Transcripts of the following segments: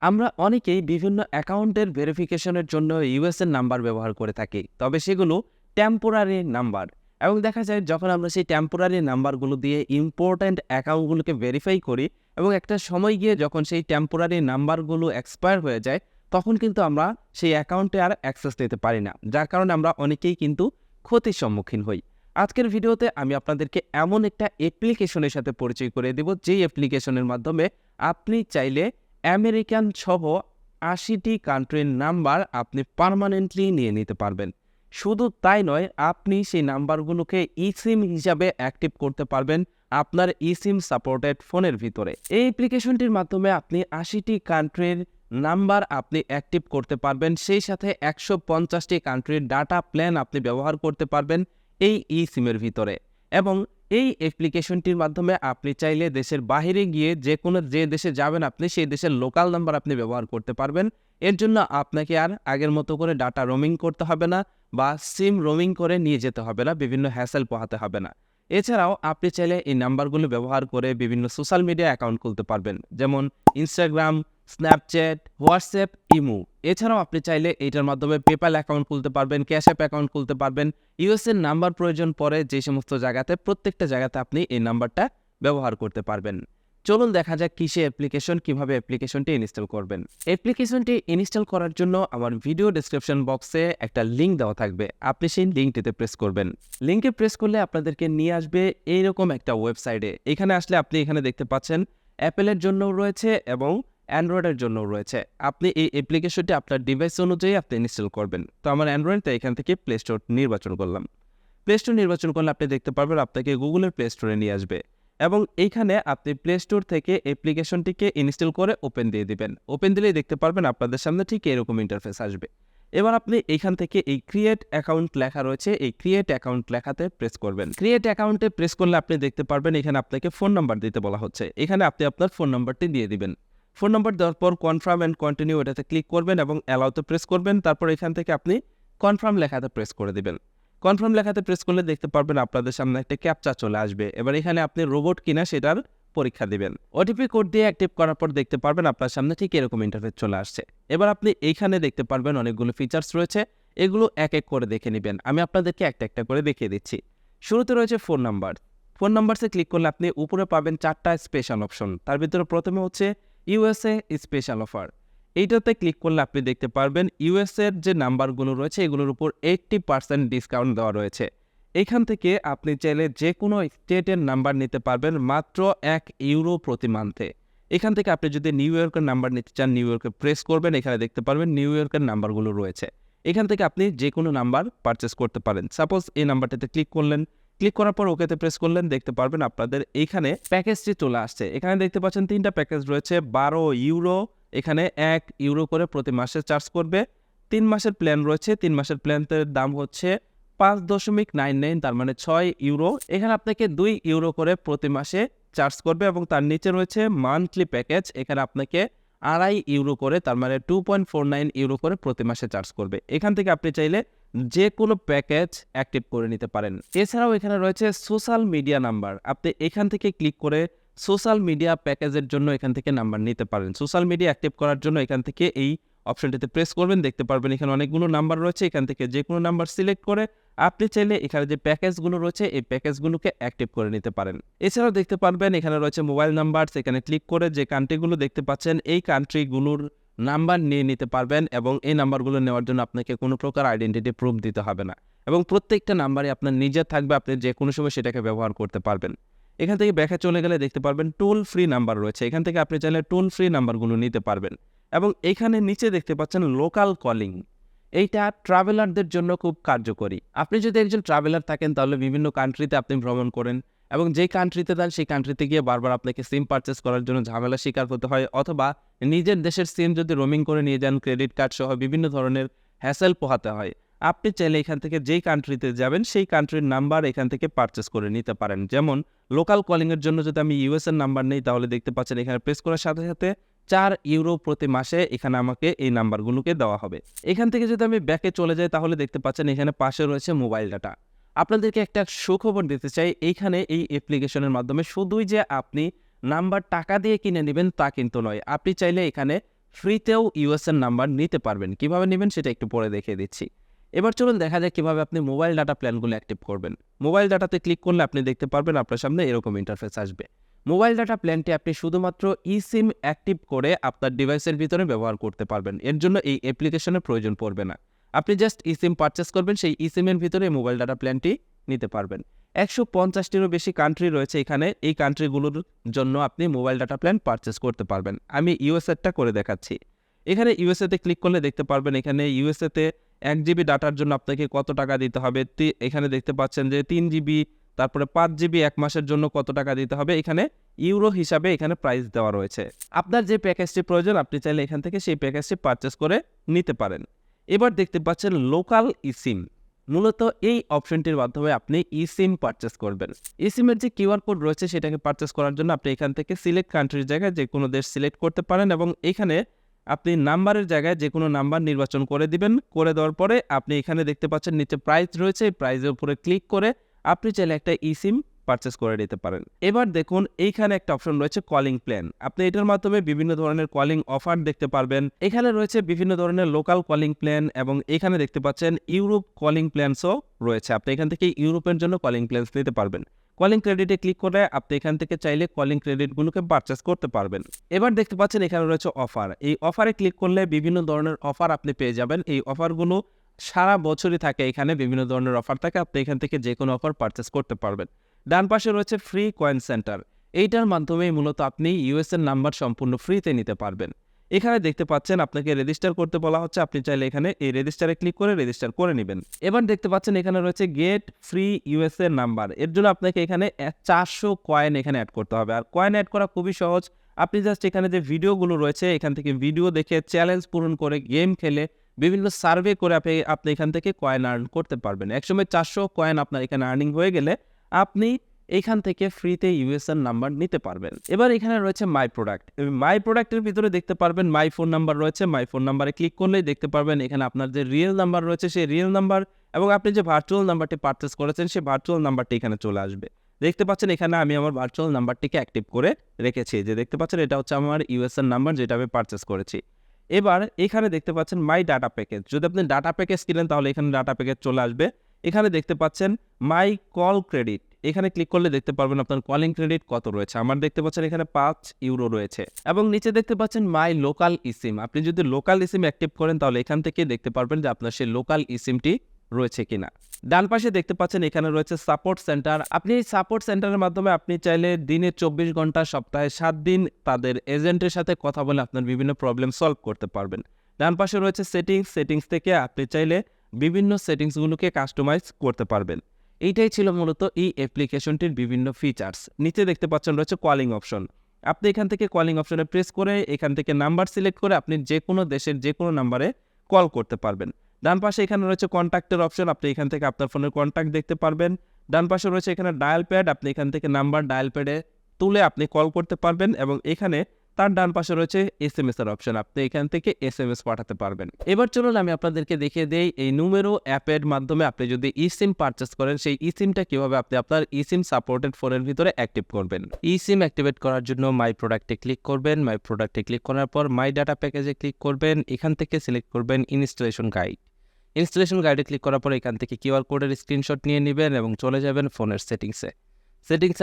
আমরা অনেকেই বিভিন্ন অ্যাকাউন্টের ভেরিফিকেশনের জন্য ইউএসএর নাম্বার ব্যবহার করে থাকি, তবে সেগুলো টেম্পোরারি নাম্বার। এবং দেখা যায় যখন আমরা সেই টেম্পোরারি নাম্বারগুলো দিয়ে ইম্পর্ট্যান্ট অ্যাকাউন্টগুলোকে ভেরিফাই করি এবং একটা সময় গিয়ে যখন সেই টেম্পোরারি নাম্বারগুলো এক্সপায়ার হয়ে যায়, তখন কিন্তু আমরা সেই অ্যাকাউন্টে আর অ্যাক্সেস দিতে পারি না, যার কারণে আমরা অনেকেই কিন্তু ক্ষতির সম্মুখীন হই। আজকের ভিডিওতে আমি আপনাদেরকে এমন একটা অ্যাপ্লিকেশনের সাথে পরিচয় করে দেব, যেই অ্যাপ্লিকেশনের মাধ্যমে আপনি চাইলে আমেরিকান সহ ৮০টি কান্ট্রির নাম্বার আপনি পার্মানেন্টলি নিয়ে নিতে পারবেন। শুধু তাই নয়, আপনি সেই নাম্বারগুলোকে ইসিম হিসাবে অ্যাক্টিভ করতে পারবেন আপনার ইসিম সাপোর্টেড ফোনের ভিতরে। এই অ্যাপ্লিকেশনটির মাধ্যমে আপনি ৮০টি কান্ট্রির নাম্বার আপনি অ্যাক্টিভ করতে পারবেন, সেই সাথে ১৫০টি কান্ট্রির ডাটা প্ল্যান আপনি ব্যবহার করতে পারবেন এই ইসিমের ভিতরে। এবং এই অ্যাপ্লিকেশনটির মাধ্যমে আপনি চাইলে দেশের বাইরে গিয়ে যে দেশে যাবেন আপনি সেই দেশের লোকাল নাম্বার আপনি ব্যবহার করতে পারবেন। এর জন্য আপনাকে আর আগের মতো করে ডাটা রোমিং করতে হবে না বা সিম রোমিং করে নিয়ে যেতে হবে না, বিভিন্ন হ্যাসেল পোহাতে হবে না। এছাড়াও আপনি চাইলে এই নাম্বারগুলো ব্যবহার করে বিভিন্ন সোশ্যাল মিডিয়া অ্যাকাউন্ট খুলতে পারবেন, যেমন ইনস্টাগ্রাম, স্ন্যাপচ্যাট, হোয়াটসঅ্যাপ, ইমো। এছাড়াও আপনি চাইলে এইটার মাধ্যমে পেপ্যাল অ্যাকাউন্ট খুলতে পারবেন, ক্যাশ অ্যাপ অ্যাকাউন্ট খুলতে পারবেন। ইউএসএর নাম্বার প্রয়োজন পড়ে যে সমস্ত জায়গাতে, প্রত্যেকটা জায়গাতে আপনি এই নাম্বারটা ব্যবহার করতে পারবেন। চলুন দেখা যাক কিসে অ্যাপ্লিকেশন, কিভাবে অ্যাপ্লিকেশনটি ইনস্টল করবেন। অ্যাপ্লিকেশনটি ইনস্টল করার জন্য আমার ভিডিও ডেসক্রিপশন বক্সে একটা লিঙ্ক দেওয়া থাকবে, আপনি সেই লিঙ্কটিতে প্রেস করবেন। লিঙ্কে প্রেস করলে আপনাদেরকে নিয়ে আসবে এইরকম একটা ওয়েবসাইটে। এখানে আসলে আপনি এখানে দেখতে পাচ্ছেন অ্যাপেলের জন্যও রয়েছে এবং অ্যান্ড্রয়েডের জন্য রয়েছে। আপনি এই অ্যাপ্লিকেশনটি আপনার ডিভাইস অনুযায়ী আপনি ইনস্টল করবেন। তো আমার অ্যান্ড্রয়েড, তাই এখান থেকে প্লে স্টোর নির্বাচন করলাম। প্লে স্টোর নির্বাচন করলে আপনি দেখতে পারবেন আপনাকে গুগলের প্লে স্টোরে নিয়ে আসবে এবং এইখানে আপনি প্লে স্টোর থেকে অ্যাপ্লিকেশনটিকে ইনস্টল করে ওপেন দিয়ে দিবেন। ওপেন দিলেই দেখতে পারবেন আপনাদের সামনে ঠিক এরকম ইন্টারফেস আসবে। এবার আপনি এইখান থেকে এই ক্রিয়েট অ্যাকাউন্ট লেখা রয়েছে, এই ক্রিয়েট অ্যাকাউন্ট লেখাতে প্রেস করবেন। ক্রিয়েট অ্যাকাউন্টে প্রেস করলে আপনি দেখতে পারবেন এখানে আপনাকে ফোন নাম্বার দিতে বলা হচ্ছে। এখানে আপনি আপনার ফোন নাম্বারটি দিয়ে দিবেন। ফোন নাম্বার দেওয়ার পর কনফার্ম অ্যান্ড কন্টিনিউ এটাতে ক্লিক করবেন এবং অ্যালাউতে প্রেস করবেন। তারপর এখান থেকে আপনি কনফার্ম লেখাতে প্রেস করে দিবেন। কনফার্ম লেখাতে প্রেস করলে দেখতে পারবেন আপনাদের সামনে একটা ক্যাপচা চলে আসবে। এবার এখানে আপনি রোবট কিনা সেটার পরীক্ষা দিবেন। ওটিপি কোড দিয়ে অ্যাক্টিভ করার পর দেখতে পারবেন আপনার সামনে ঠিক এরকম ইন্টারফেস চলে আসছে। এবার আপনি এইখানে দেখতে পারবেন অনেকগুলো ফিচার্স রয়েছে, এগুলো এক এক করে দেখে নেবেন। আমি আপনাদেরকে একটা একটা করে দেখিয়ে দিচ্ছি। শুরুতে রয়েছে ফোন নাম্বার। ফোন নাম্বারসে ক্লিক করলে আপনি উপরে পাবেন 4টা স্পেশাল অপশন। তার ভিতরে প্রথমে হচ্ছে ইউএসএ স্পেশাল অফার। এইটাতে ক্লিক করলে আপনি দেখতে পারবেন ইউএসএর যে নাম্বারগুলো রয়েছে এগুলোর উপর 80% ডিসকাউন্ট দেওয়া রয়েছে। এখান থেকে আপনি চাইলে যে কোনো স্টেটের নাম্বার নিতে পারবেন মাত্র €1 প্রতি মান্থে। এখান থেকে আপনি যদি নিউ ইয়র্কের নাম্বার নিতে চান, নিউ ইয়র্কে প্রেস করবেন, এখানে দেখতে পারবেন নিউ ইয়র্কের নাম্বারগুলো রয়েছে। এখান থেকে আপনি যে কোনো নাম্বার পারচেস করতে পারেন। সাপোজ এই নাম্বারটাতে ক্লিক করলেন, ক্লিক করার পর ওকেতে প্রেস করলেন, দেখতে পারবেন আপনাদের এইখানে প্যাকেজটি চলে আসছে। এখানে দেখতে পাচ্ছেন 3টা প্যাকেজ রয়েছে। €12, এখানে €1 করে প্রতি মাসে চার্জ করবে। 3 মাসের প্ল্যান রয়েছে। 3 মাসের প্ল্যানের দাম হচ্ছে 5.99, তার মানে €6। এখানে আপনাকে €2 করে প্রতি মাসে চার্জ করবে এবং তার নিচে রয়েছে মান্থলি প্যাকেজ। এখানে আপনাকে €2.5 করে, তার মানে €2.49 করে প্রতি মাসে চার্জ করবে। এখান থেকে আপনি চাইলে যে কোনো প্যাকেজ অ্যাক্টিভ করে নিতে পারেন। এছাড়াও এখানে রয়েছে সোশ্যাল মিডিয়া নাম্বার। আপনি এখান থেকে ক্লিক করে সোশ্যাল মিডিয়া প্যাকেজের জন্য এখান থেকে নাম্বার নিতে পারেন। সোশ্যাল মিডিয়া অ্যাক্টিভ করার জন্য এখান থেকে এই অপশনটিতে প্রেস করবেন, দেখতে পারবেন এখানে অনেকগুলো নাম্বার রয়েছে। এখান থেকে যে কোনো নাম্বার সিলেক্ট করে আপনি চাইলে এখানে যে প্যাকেজগুলো রয়েছে এই প্যাকেজগুলোকে অ্যাক্টিভ করে নিতে পারেন। এছাড়াও দেখতে পারবেন এখানে রয়েছে মোবাইল নাম্বার। এখানে ক্লিক করে যে কান্ট্রিগুলো দেখতে পাচ্ছেন এই কান্ট্রিগুলোর নাম্বার নিয়ে নিতে পারবেন এবং এই নাম্বারগুলো নেওয়ার জন্য আপনাকে কোনো প্রকার আইডেন্টিটি প্রুফ দিতে হবে না এবং প্রত্যেকটা নাম্বারই আপনার নিজের থাকবে, আপনি যে কোনো সময় সেটাকে ব্যবহার করতে পারবেন। এখান থেকে ব্যাকে চলে গেলে দেখতে পারবেন টোল ফ্রি নাম্বার রয়েছে। এখান থেকে আপনি চাইলে টোল ফ্রি নাম্বারগুলো নিতে পারবেন এবং এখানে নিচে দেখতে পাচ্ছেন লোকাল কলিং। এইটা ট্রাভেলারদের জন্য খুব কার্যকরী। আপনি যদি একজন ট্রাভেলার থাকেন তাহলে বিভিন্ন কান্ট্রিতে আপনি ভ্রমণ করেন এবং যেই কান্ট্রিতে যান সেই কান্ট্রিতে গিয়ে বারবার আপনাকে সিম পারচেস করার জন্য ঝামেলা শিকার হতে হয়, অথবা নিজের দেশের সিম যদি রোমিং করে নিয়ে যান ক্রেডিট কার্ড সহ বিভিন্ন ধরনের হ্যাসেল পোহাতে হয়। আপনি চাইলে এখান থেকে যেই কান্ট্রিতে যাবেন সেই কান্ট্রির নাম্বার এখান থেকে পারচেস করে নিতে পারেন। যেমন লোকাল কলিংয়ের জন্য যদি আমি ইউএসএর নাম্বার নেই তাহলে দেখতে পাচ্ছেন এখানে প্রেস করার সাথে সাথে €4 প্রতি মাসে এখানে আমাকে এই নাম্বারগুলোকে দেওয়া হবে। এখান থেকে যদি আমি ব্যাকে চলে যাই তাহলে দেখতে পাচ্ছেন এখানে পাশে রয়েছে মোবাইল ডাটা। আপনাদেরকে একটা সুখবর দিতে চাই, এইখানে এই অ্যাপ্লিকেশনের মাধ্যমে শুধুই যে আপনি নাম্বার টাকা দিয়ে কিনে নেবেন তা কিন্তু নয়। আপনি চাইলে এখানে ফ্রিতেও ইউএসএর নাম্বার নিতে পারবেন। কিভাবে নেবেন সেটা একটু পরে দেখিয়ে দিচ্ছি। এবার চলুন দেখা যাক কিভাবে আপনি মোবাইল ডাটা প্ল্যানগুলো অ্যাক্টিভ করবেন। মোবাইল ডাটাতে ক্লিক করলে আপনি দেখতে পারবেন আপনার সামনে এরকম ইন্টারফেস আসবে। মোবাইল ডাটা প্ল্যানটি আপনি শুধুমাত্র ইসিম অ্যাক্টিভ করে আপনার ডিভাইসের ভিতরে ব্যবহার করতে পারবেন। এর জন্য এই অ্যাপ্লিকেশনের প্রয়োজন পড়বে না। আপনি জাস্ট ইসিম পারচেস করবেন, সেই ইসিমের ভিতরে মোবাইল ডাটা প্ল্যানটি নিতে পারবেন। 150টিরও বেশি কান্ট্রি রয়েছে এখানে। এই কান্ট্রিগুলোর জন্য আপনি মোবাইল ডাটা প্ল্যান পারচেস করতে পারবেন। আমি ইউএসএরটা করে দেখাচ্ছি। এখানে ইউএসএতে ক্লিক করলে দেখতে পারবেন এখানে ইউএসএতে 1 জিবি ডাটার জন্য আপনাকে কত টাকা দিতে হবে। এখানে দেখতে পাচ্ছেন যে 3 জিবি, তারপরে 5 জিবি 1 মাসের জন্য কত টাকা দিতে হবে। এখানে ইউরো হিসাবে এখানে প্রাইস দেওয়া রয়েছে। আপনার যে প্যাকেজটি প্রয়োজন আপনি চাইলে এখান থেকে সেই প্যাকেজটি পারচেস করে নিতে পারেন। এবার দেখতে পাচ্ছেন লোকাল ইসিম। মূলত এই অপশনটির মাধ্যমে আপনি ইসিম পারচেস করবেন। ইসিমের যে কিউআর কোড রয়েছে সেটাকে পারচেস করার জন্য আপনি এখান থেকে সিলেক্ট কান্ট্রির জায়গায় যে কোনো দেশ সিলেক্ট করতে পারেন এবং এখানে আপনি নাম্বারের জায়গায় যে কোনো নাম্বার নির্বাচন করে দিবেন। করে দেওয়ার পরে আপনি এখানে দেখতে পাচ্ছেন নিচে প্রাইস রয়েছে, এই প্রাইসের উপরে ক্লিক করে আপনি চাইলে একটা ইসিম পারচেস করে নিতে পারেন। এবার দেখুন এইখানে একটা অপশন রয়েছে কলিং প্ল্যান। আপনি এটার মাধ্যমে বিভিন্ন ধরনের কলিং অফার দেখতে পারবেন। এখানে রয়েছে বিভিন্ন ধরনের লোকাল কলিং প্ল্যান এবং এখানে দেখতে পাচ্ছেন ইউরোপ কলিং প্ল্যানসও রয়েছে। আপনি এখান থেকে ইউরোপের জন্য কলিং প্ল্যানস নিতে পারবেন। কলিং ক্রেডিটে ক্লিক করে আপনি এখান থেকে চাইলে কলিং ক্রেডিটগুলোকে পারচেস করতে পারবেন। এবার দেখতে পাচ্ছেন এখানে রয়েছে অফার। এই অফারে ক্লিক করলে বিভিন্ন ধরনের অফার আপনি পেয়ে যাবেন। এই অফারগুলো সারা বছরই থাকে, এখানে বিভিন্ন ধরনের অফার থাকে। আপনি এখান থেকে যে কোনো অফার পারচেস করতে পারবেন। ডান পাশে রয়েছে ফ্রি কয়েন সেন্টার। এইটার মাধ্যমেই মূলত আপনি ইউএসএর নাম্বার সম্পূর্ণ ফ্রিতে নিতে পারবেন। এখানে দেখতে পাচ্ছেন আপনাকে রেজিস্টার করতে বলা হচ্ছে। আপনি চাইলে এখানে এই রেজিস্টারে ক্লিক করে রেজিস্টার করে নেবেন। এবার দেখতে পাচ্ছেন এখানে রয়েছে গেট ফ্রি ইউএসএ নাম্বার। এর জন্য আপনাকে এখানে 400 কয়েন এখানে অ্যাড করতে হবে। আর কয়েন অ্যাড করা খুবই সহজ। আপনি জাস্ট এখানে যে ভিডিওগুলো রয়েছে এখান থেকে ভিডিও দেখে চ্যালেঞ্জ পূরণ করে গেম খেলে বিভিন্ন সার্ভে করে আপনি এখান থেকে কয়েন আর্ন করতে পারবেন। একসময় 400 কয়েন আপনার এখানে আর্নিং হয়ে গেলে আপনি এখান থেকে ফ্রিতে ইউএসএর নাম্বার নিতে পারবেন। এবার এখানে রয়েছে মাই প্রোডাক্ট। মাই প্রোডাক্টের ভিতরে দেখতে পারবেন মাই ফোন নাম্বার রয়েছে। মাই ফোন নাম্বারে ক্লিক করলেই দেখতে পারবেন এখানে আপনার যে রিয়েল নাম্বার রয়েছে সেই রিয়েল নাম্বার এবং আপনি যে ভার্চুয়াল নাম্বারটি পারচেস করেছেন সেই ভার্চুয়াল নাম্বারটি এখানে চলে আসবে। দেখতে পাচ্ছেন এখানে আমি আমার ভার্চুয়াল নাম্বারটিকে অ্যাক্টিভ করে রেখেছি। যে দেখতে পাচ্ছেন এটা হচ্ছে আমার ইউএসএর নাম্বার যেটা আমি পারচেস করেছি। এবার এখানে দেখতে পাচ্ছেন মাই ডাটা প্যাকেজ। যদি আপনি ডাটা প্যাকেজ কিনেন তাহলে এখানে ডাটা প্যাকেজ চলে আসবে। এখানে দেখতে পাচ্ছেন মাই কল ক্রেডিট। এখানে ক্লিক করলে দেখতে পারবেন আপনার কলিং ক্রেডিট কত রয়েছে। আমার দেখতে পাচ্ছেন এখানে 5 ইউরো রয়েছে এবং নিচে দেখতে পাচ্ছেন মাই লোকাল ইসিম। আপনি যদি লোকাল ইসিম অ্যাক্টিভ করেন তাহলে এখান থেকে দেখতে পারবেন যে আপনার সেই লোকাল ইসিমটি রয়েছে কিনা। ডান পাশে দেখতে পাচ্ছেন এখানে রয়েছে সাপোর্ট সেন্টার। আপনি এই সাপোর্ট সেন্টারের মাধ্যমে আপনি চাইলে দিনে 24 ঘন্টা সপ্তাহে 7 দিন তাদের এজেন্টের সাথে কথা বলে আপনার বিভিন্ন প্রবলেম সলভ করতে পারবেন। ডান পাশে রয়েছে সেটিংস থেকে আপনি চাইলে বিভিন্ন সেটিংসগুলোকে কাস্টমাইজ করতে পারবেন। এইটাই ছিল মূলত এই অ্যাপ্লিকেশনটির বিভিন্ন ফিচার্স। নিচে দেখতে পাচ্ছেন রয়েছে কলিং অপশন। আপনি এখান থেকে কলিং অপশনে প্রেস করে এখান থেকে নাম্বার সিলেক্ট করে আপনি যে কোনো দেশের যে কোনো নাম্বারে কল করতে পারবেন। ডান পাশে এখানে রয়েছে কন্ট্যাক্টের অপশন। আপনি এখান থেকে আপনার ফোনের কন্ট্যাক্ট দেখতে পারবেন। ডান পাশে রয়েছে এখানে ডায়াল প্যাড। আপনি এখান থেকে নাম্বার ডায়াল প্যাডে তুলে আপনি কল করতে পারবেন এবং এখানে তার ডান পাশে রয়েছে এসএমএস এর অপশন। আপনি এখান থেকে এসএমএস পাঠাতে পারবেন। এবার চলুন আমি আপনাদেরকে দেখিয়ে দেই এই numero অ্যাপের মাধ্যমে আপনি যদি ইসিম পারচেস করেন সেই ইসিমটা কিভাবে আপনি আপনার ইসিম সাপোর্টেড ফোনের ভিতরে অ্যাক্টিভ করবেন। ইসিম অ্যাক্টিভেট করার জন্য মাই প্রোডাক্টে ক্লিক করবেন। মাই প্রোডাক্টে ক্লিক করার পর মাই ডাটা প্যাকেজে ক্লিক করবেন। এখান থেকে সিলেক্ট করবেন ইনস্টলেশন গাইড। ইনস্টলেশন গাইডে ক্লিক করার পর এখান থেকে কিউআর কোডের স্ক্রিনশট নিয়ে নেবেন এবং চলে যাবেন ফোনের সেটিংসে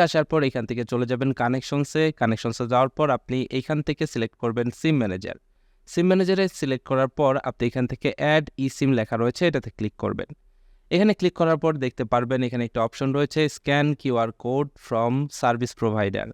আসার পর এখান থেকে চলে যাবেন কানেকশনসে যাওয়ার পর আপনি এইখান থেকে সিলেক্ট করবেন সিম ম্যানেজারে সিলেক্ট করার পর আপনি এখান থেকে অ্যাড ইসিম লেখা রয়েছে এটাতে ক্লিক করবেন। এখানে ক্লিক করার পর দেখতে পারবেন এখানে একটা অপশন রয়েছে scan QR code from service provider.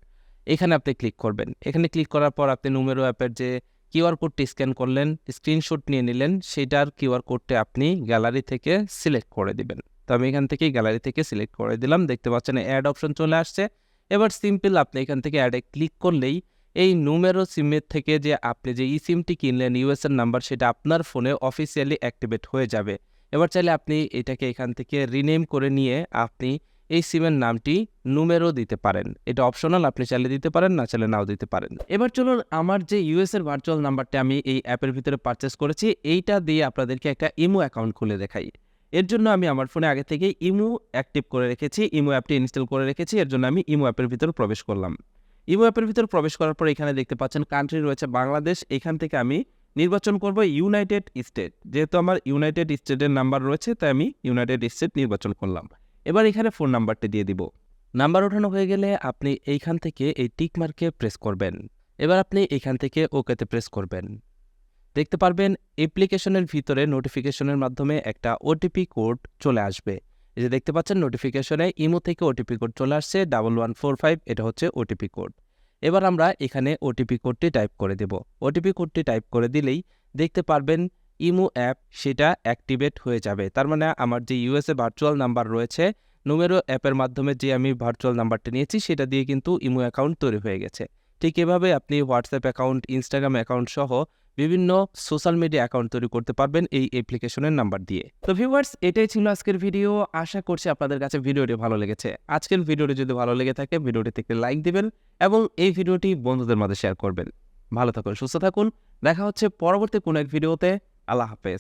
এখানে আপনি ক্লিক করবেন। এখানে ক্লিক করার পর আপনি numero অ্যাপের যে কিউআর কোডটি স্ক্যান করলেন, স্ক্রিনশট নিয়ে নিলেন, সেটার কিউআর কোডটি আপনি গ্যালারি থেকে সিলেক্ট করে দিবেন। তো আমি এখান থেকে গ্যালারি থেকে সিলেক্ট করে দিলাম। দেখতে পাচ্ছেন অ্যাড অপশন চলে আসছে। এবার সিম্পল আপনি এখান থেকে অ্যাডে ক্লিক করলেই এই numero সিমের থেকে যে আপনি যে ইসিমটি কিনলেন ইউএসএর নাম্বার সেটা আপনার ফোনে অফিসিয়ালি অ্যাক্টিভেট হয়ে যাবে। এবার চাইলে আপনি এটাকে এখান থেকে রিনেম করে নিয়ে আপনি এই সিমের নামটি numero দিতে পারেন। এটা অপশনাল, আপনি চাইলে দিতে পারেন, না চাইলে নাও দিতে পারেন। এবার চলুন আমার যে ইউএসএর ভার্চুয়াল নাম্বারটা আমি এই অ্যাপের ভিতরে পারচেস করেছি এইটা দিয়ে আপনাদেরকে একটা ইমো অ্যাকাউন্ট খুলে দেখাই। এর জন্য আমি আমার ফোনে আগে থেকেই ইমো অ্যাক্টিভ করে রেখেছি, ইমো অ্যাপটি ইনস্টল করে রেখেছি। এর জন্য আমি ইমো অ্যাপের ভিতরে প্রবেশ করলাম। ইমো অ্যাপের ভিতরে প্রবেশ করার পর এখানে দেখতে পাচ্ছেন কান্ট্রি রয়েছে বাংলাদেশ। এখান থেকে আমি নির্বাচন করব ইউনাইটেড স্টেট। যেহেতু আমার ইউনাইটেড স্টেটের নাম্বার রয়েছে তাই আমি ইউনাইটেড স্টেট নির্বাচন করলাম। এবার এখানে ফোন নাম্বারটি দিয়ে দিব। নাম্বার ওঠানো হয়ে গেলে আপনি এইখান থেকে এই টিক মার্কে প্রেস করবেন। এবার আপনি এইখান থেকে ওকেতে প্রেস করবেন। দেখতে পারবেন অ্যাপ্লিকেশনের ভিতরে নোটিফিকেশনের মাধ্যমে একটা ওটিপি কোড চলে আসবে। এই যে দেখতে পাচ্ছেন নোটিফিকেশনে ইমো থেকে ওটিপি কোড চলে আসছে 1145, এটা হচ্ছে ওটিপি কোড। এবার আমরা এখানে ওটিপি কোডটি টাইপ করে দেব। ওটিপি কোডটি টাইপ করে দিলেই দেখতে পারবেন ইমো অ্যাপ সেটা অ্যাক্টিভেট হয়ে যাবে। তার মানে আমার যে ইউএসএ ভার্চুয়াল নাম্বার রয়েছে, numero অ্যাপের মাধ্যমে যে আমি ভার্চুয়াল নাম্বারটা নিয়েছি সেটা দিয়ে কিন্তু ইমো অ্যাকাউন্ট তৈরি হয়ে গেছে। ঠিক এভাবে আপনি হোয়াটসঅ্যাপ অ্যাকাউন্ট, ইনস্টাগ্রাম অ্যাকাউন্ট সহ বিভিন্ন সোশ্যাল মিডিয়া অ্যাকাউন্ট তৈরি করতে পারবেন এই অ্যাপ্লিকেশনের নাম্বার দিয়ে। তো ভিউয়ার্স, এটাই ছিল আজকের ভিডিও। আশা করছি আপনাদের কাছে ভিডিওটি ভালো লেগেছে। আজকের ভিডিওটি যদি ভালো লেগে থাকে ভিডিওটিতে একটি লাইক দিবেন এবং এই ভিডিওটি বন্ধুদের মাঝে শেয়ার করবেন। ভালো থাকুন, সুস্থ থাকুন। দেখা হচ্ছে পরবর্তী কোনো এক ভিডিওতে। আল্লাহ হাফেজ।